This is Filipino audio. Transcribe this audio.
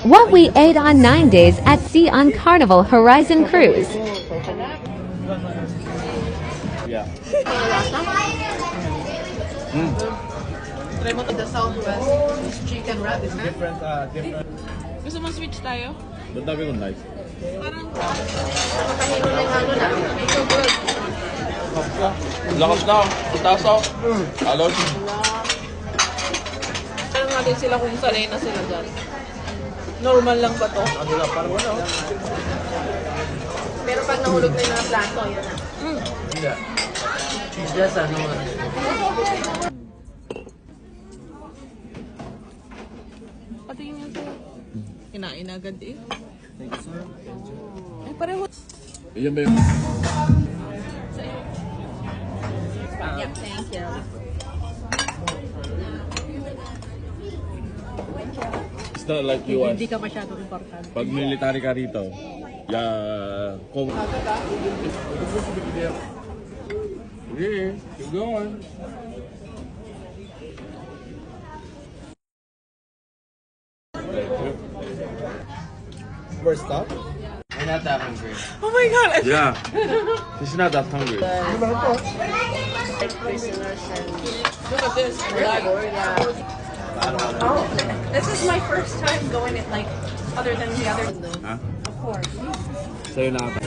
What we ate on 9 days at sea on Carnival Horizon Cruise. Yeah. Try mo to the Southwest. This chicken wrap is Different. Gusto mo switch tayo? But that one nice. Parang makahilo na yung ano na. So good. Lakas na. Taas ako. Hello. Parang natin sila kung sanay na sila dyan. Normal lang ba to? Ano lang, parang wala. Pero pag nahulog na yung mga plato, yun na. Hindi. It's just ano. Patingin niya sa'yo. Kinain agad eh. Ay, pareho. Iyan ba yung... Yeah, thank you. It's not like you want. Hindi ka masyadong importante. Pag military ka rito, kung... Yeah, keep going. First stop? I'm not that hungry. Oh my God! Yeah. She's not that hungry. Prisoners and look at this. Oh, this is my first time going it like other than the other. Huh? Of course. Sa'yo na ata.